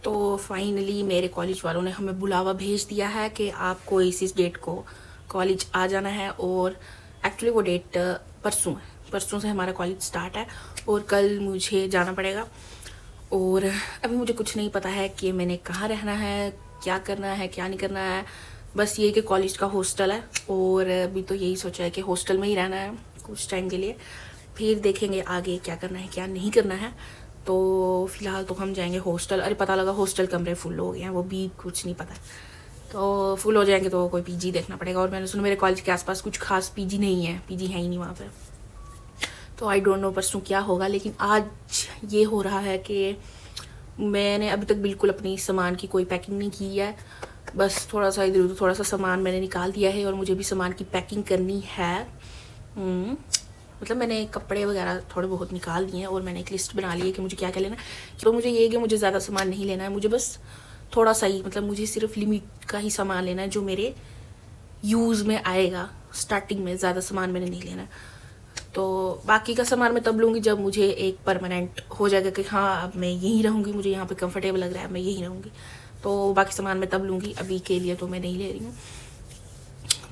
तो फाइनली मेरे कॉलेज वालों ने हमें बुलावा भेज दिया है कि आपको इस डेट को कॉलेज आ जाना है। और एक्चुअली वो डेट परसों है, परसों से हमारा कॉलेज स्टार्ट है और कल मुझे जाना पड़ेगा। और अभी मुझे कुछ नहीं पता है कि मैंने कहाँ रहना है, क्या करना है, क्या नहीं करना है। बस ये कि कॉलेज का हॉस्टल है और अभी तो यही सोचा है कि हॉस्टल में ही रहना है कुछ टाइम के लिए, फिर देखेंगे आगे क्या करना है क्या नहीं करना है। तो फिलहाल तो हम जाएंगे हॉस्टल। अरे पता लगा हॉस्टल कमरे फुल हो गए हैं, वो भी कुछ नहीं पता। तो फुल हो जाएंगे तो कोई पीजी देखना पड़ेगा। और मैंने सुना मेरे कॉलेज के आसपास कुछ खास पीजी नहीं है, पीजी है ही नहीं वहाँ पे। तो आई डोंट नो परसों क्या होगा, लेकिन आज ये हो रहा है कि मैंने अभी तक बिल्कुल अपनी सामान की कोई पैकिंग नहीं की है। बस थोड़ा सा इधर उधर थोड़ा सा सामान मैंने निकाल दिया है और मुझे भी सामान की पैकिंग करनी है। मतलब मैंने कपड़े वगैरह थोड़े बहुत निकाल दिए हैं और मैंने एक लिस्ट बना ली है कि मुझे क्या क्या लेना है। तो मुझे ये है कि मुझे ज़्यादा सामान नहीं लेना है, मुझे बस थोड़ा सा ही, मतलब मुझे सिर्फ लिमिट का ही सामान लेना है जो मेरे यूज़ में आएगा। स्टार्टिंग में ज़्यादा सामान मैंने नहीं लेना है। तो बाकी का सामान मैं तब लूँगी जब मुझे एक परमानेंट हो जाएगा कि हाँ अब मैं यहीं रहूँगी, मुझे यहाँ पे कंफर्टेबल लग रहा है, मैं यहीं रहूँगी। तो बाकी सामान मैं तब लूँगी, अभी के लिए तो मैं नहीं ले रही हूँ।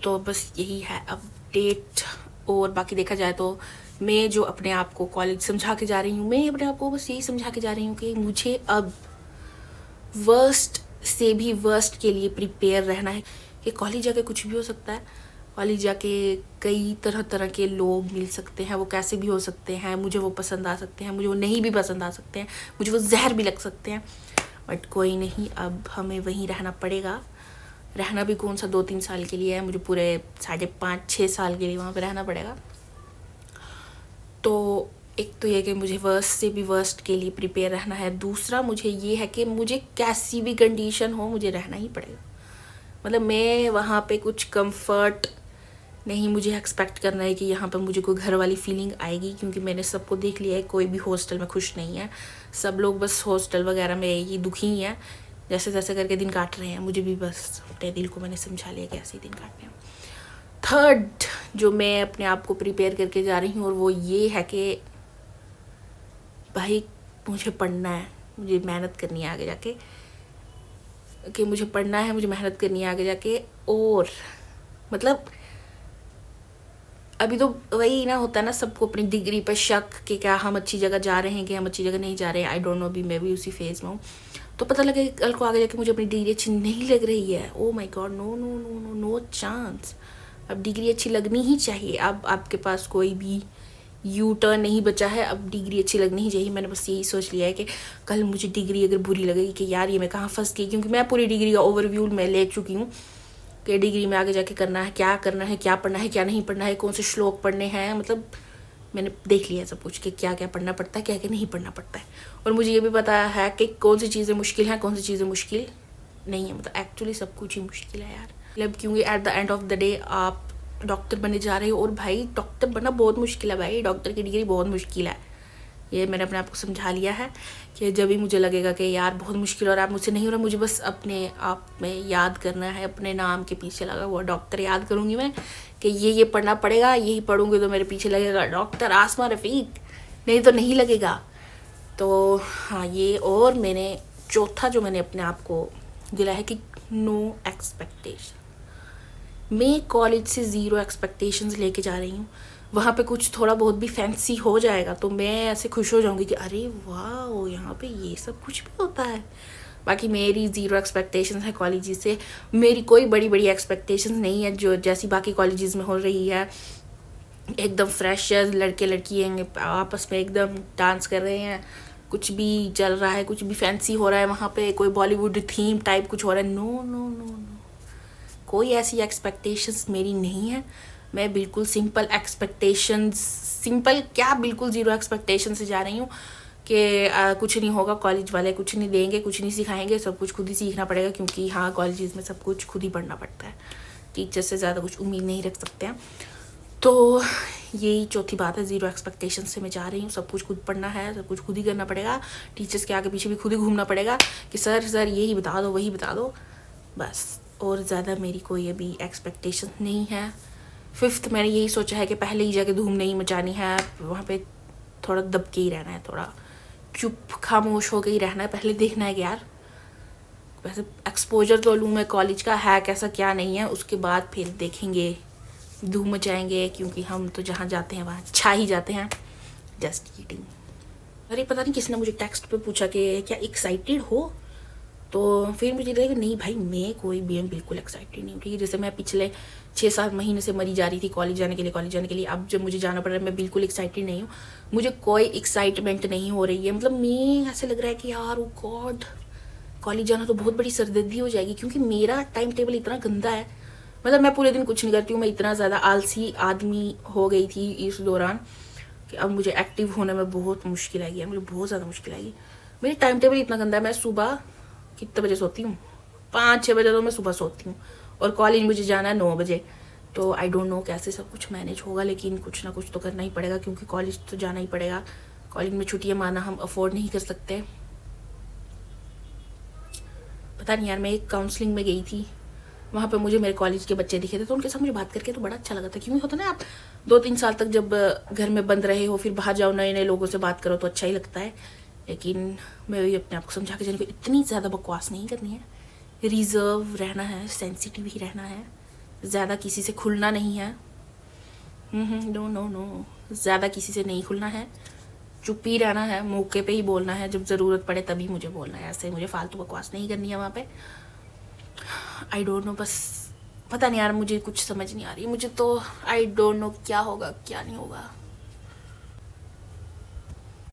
तो बस यही है अपडेट। और बाकी देखा जाए तो मैं जो अपने आप को कॉलेज समझा के जा रही हूँ, मैं अपने आप को बस यही समझा के जा रही हूँ कि मुझे अब वर्स्ट से भी वर्स्ट के लिए प्रिपेयर रहना है कि कॉलेज जाके कुछ भी हो सकता है। कॉलेज जाके कई तरह तरह के लोग मिल सकते हैं, वो कैसे भी हो सकते हैं, मुझे वो पसंद आ सकते हैं, मुझे वो नहीं भी पसंद आ सकते हैं, मुझे वो जहर भी लग सकते हैं। बट कोई नहीं, अब हमें वहीं रहना पड़ेगा। रहना भी कौन सा 2-3 साल के लिए है, मुझे पूरे 5.5-6 साल के लिए वहाँ पे रहना पड़ेगा। तो एक तो ये कि मुझे वर्स्ट से भी वर्स्ट के लिए प्रिपेयर रहना है। दूसरा मुझे ये है कि मुझे कैसी भी कंडीशन हो मुझे रहना ही पड़ेगा। मतलब मैं वहाँ पे कुछ कंफर्ट नहीं मुझे एक्सपेक्ट करना है कि यहाँ पर मुझे कोई घर वाली फीलिंग आएगी, क्योंकि मैंने सबको देख लिया है, कोई भी हॉस्टल में खुश नहीं है। सब लोग बस हॉस्टल वगैरह में ही दुखी ही हैं, जैसे तैसे करके दिन काट रहे हैं। मुझे भी बस अपने दिल को मैंने समझा लिया कि ऐसे ही दिन काटने हैं। थर्ड जो मैं अपने आप को प्रिपेयर करके जा रही हूँ और वो ये है कि भाई मुझे पढ़ना है, मुझे मेहनत करनी है आगे जाके, कि मुझे पढ़ना है, मुझे मेहनत करनी है आगे जाके। और मतलब अभी तो वही ना होता है ना, सबको अपनी डिग्री पर शक कि क्या हम अच्छी जगह जा रहे हैं कि हम अच्छी जगह नहीं जा रहे हैं। आई डोंट नो, अभी मैं भी उसी फेज़ में हूँ। तो पता लगे कल को आगे जाके मुझे अपनी डिग्री अच्छी नहीं लग रही है, oh my god, no no no no no chance. अब डिग्री अच्छी लगनी ही चाहिए। अब आपके पास कोई भी यू टर्न नहीं बचा है, अब डिग्री अच्छी लगनी ही चाहिए। मैंने बस यही सोच लिया है कि कल मुझे डिग्री अगर बुरी लगेगी कि यार ये मैं कहाँ फंस गई, क्योंकि मैं पूरी डिग्री का ओवरव्यू मैं ले चुकी हूँ कि डिग्री में आगे जाके करना है, क्या करना है, क्या पढ़ना है, क्या नहीं पढ़ना है, कौन से श्लोक पढ़ने हैं। मतलब मैंने देख लिया सब कुछ कि क्या क्या पढ़ना पड़ता है, क्या क्या नहीं पढ़ना पड़ता है। और मुझे ये भी पता है कि कौन सी चीज़ें मुश्किल हैं, कौन सी चीज़ें मुश्किल नहीं है। मतलब एक्चुअली सब कुछ ही मुश्किल है यार। मतलब क्योंकि at the end of the day आप डॉक्टर बनने जा रहे हो, और भाई डॉक्टर बनना बहुत मुश्किल है भाई, डॉक्टर की डिग्री बहुत मुश्किल है। ये मैंने अपने आप को समझा लिया है कि जब भी मुझे लगेगा कि यार बहुत मुश्किल और आप मुझसे नहीं हो रहा, मुझे बस अपने आप में याद करना है, अपने नाम के पीछे लगा हुआ डॉक्टर याद करूँगी मैं कि ये पढ़ना पड़ेगा, यही पढ़ूँगी तो मेरे पीछे लगेगा डॉक्टर आसमा रफ़ीक, नहीं तो नहीं लगेगा। तो हाँ ये, और मैंने चौथा जो मैंने अपने आप को दिला है कि नो एक्सपेक्टेशन। मैं कॉलेज से ज़ीरो एक्सपेक्टेशंस लेके जा रही हूँ। वहाँ पे कुछ थोड़ा बहुत भी फैंसी हो जाएगा तो मैं ऐसे खुश हो जाऊँगी कि अरे वाह यहाँ पे ये सब कुछ भी होता है। बाकी मेरी ज़ीरो एक्सपेक्टेशंस है कॉलेज से। मेरी कोई बड़ी बड़ी एक्सपेक्टेशंस नहीं है जो जैसी बाकी कॉलेजेस में हो रही है। एकदम फ्रेश है, लड़के लड़की हैं आपस में एकदम डांस कर रहे हैं, कुछ भी चल रहा है, कुछ भी फैंसी हो रहा है वहाँ पे, कोई बॉलीवुड थीम टाइप कुछ हो रहा है। नो नो नो नो, कोई ऐसी एक्सपेक्टेशंस मेरी नहीं है। मैं बिल्कुल सिंपल एक्सपेक्टेशंस, सिंपल क्या, बिल्कुल ज़ीरो एक्सपेक्टेशन से जा रही हूँ कि कुछ नहीं होगा, कॉलेज वाले कुछ नहीं देंगे, कुछ नहीं सिखाएंगे, सब कुछ खुद ही सीखना पड़ेगा। क्योंकि हाँ कॉलेज में सब कुछ खुद ही पढ़ना पड़ता है, टीचर से ज़्यादा कुछ उम्मीद नहीं रख सकते हैं। तो यही चौथी बात है, ज़ीरो एक्सपेक्टेशन से मैं जा रही हूँ। सब कुछ खुद पढ़ना है, सब कुछ खुद ही करना पड़ेगा, टीचर्स के आगे पीछे भी खुद ही घूमना पड़ेगा कि सर यही बता दो वही बता दो, बस। और ज़्यादा मेरी कोई अभी एक्सपेक्टेशन नहीं है। फिफ्थ मैंने यही सोचा है कि पहले ही जाके धूम नहीं मचानी है, वहाँ पे थोड़ा दब के ही रहना है, थोड़ा चुप खामोश हो के ही रहना है। पहले देखना है कि यार वैसे एक्सपोजर तो लूँ मैं कॉलेज का है कैसा क्या नहीं है, उसके बाद फिर देखेंगे, धूम मचाएंगे, क्योंकि हम तो जहाँ जाते हैं वहाँ छा ही जाते हैं। Just kidding. अरे पता नहीं किसने मुझे टेक्स्ट पे पूछा कि क्या एक्साइटेड हो, तो फिर मुझे लगा नहीं भाई मैं कोई भी बिल्कुल एक्साइटेड नहीं हूँ, ठीक है। जैसे मैं पिछले 6-7 महीने से मरी जा रही थी कॉलेज जाने के लिए, अब जब मुझे जाना पड़ रहा है मैं बिल्कुल एक्साइटेड नहीं हूँ, मुझे कोई एक्साइटमेंट नहीं हो रही है। मतलब मैं ऐसे लग रहा है कि यार ओ गॉड कॉलेज जाना तो बहुत बड़ी सरदर्दी हो जाएगी, क्योंकि मेरा टाइम टेबल इतना गंदा है। मतलब मैं पूरे दिन कुछ नहीं करती हूँ, मैं इतना ज़्यादा आलसी आदमी हो गई थी इस दौरान कि अब मुझे एक्टिव होने में बहुत मुश्किल आएगी, मुझे बहुत ज़्यादा मुश्किल आएगी। मेरी टाइम टेबल इतना गंदा है, मैं सुबह कितने बजे सोती हूँ, 5-6 बजे तो मैं सुबह सोती हूँ, और कॉलेज मुझे जाना है 9 बजे। तो आई डोंट नो कैसे सब कुछ मैनेज होगा, लेकिन कुछ ना कुछ तो करना ही पड़ेगा, क्योंकि कॉलेज तो जाना ही पड़ेगा। कॉलेज में छुट्टियाँ मारना हम अफोर्ड नहीं कर सकते। पता नहीं यार, मैं एक काउंसलिंग में गई थी, वहाँ पे मुझे मेरे कॉलेज के बच्चे दिखे थे, तो उनके साथ मुझे बात करके तो बड़ा अच्छा लगा था। क्योंकि होता ना आप 2-3 साल तक जब घर में बंद रहे हो, फिर बाहर जाओ नए नए लोगों से बात करो तो अच्छा ही लगता है। लेकिन मैं वही अपने आप को समझा के जाने को, इतनी ज़्यादा बकवास नहीं करनी है, रिजर्व रहना है, सेंसिटिव ही रहना है, ज़्यादा किसी से खुलना नहीं है। नो नो नो, ज़्यादा किसी से नहीं खुलना है, चुप ही रहना है, मौके पे ही बोलना है, जब ज़रूरत पड़े तभी मुझे बोलना है, ऐसे मुझे फालतू बकवास नहीं करनी है वहाँ पे। आई डोंट नो, बस पता नहीं यार, मुझे कुछ समझ नहीं आ रही, मुझे तो आई डोंट नो क्या होगा क्या नहीं होगा।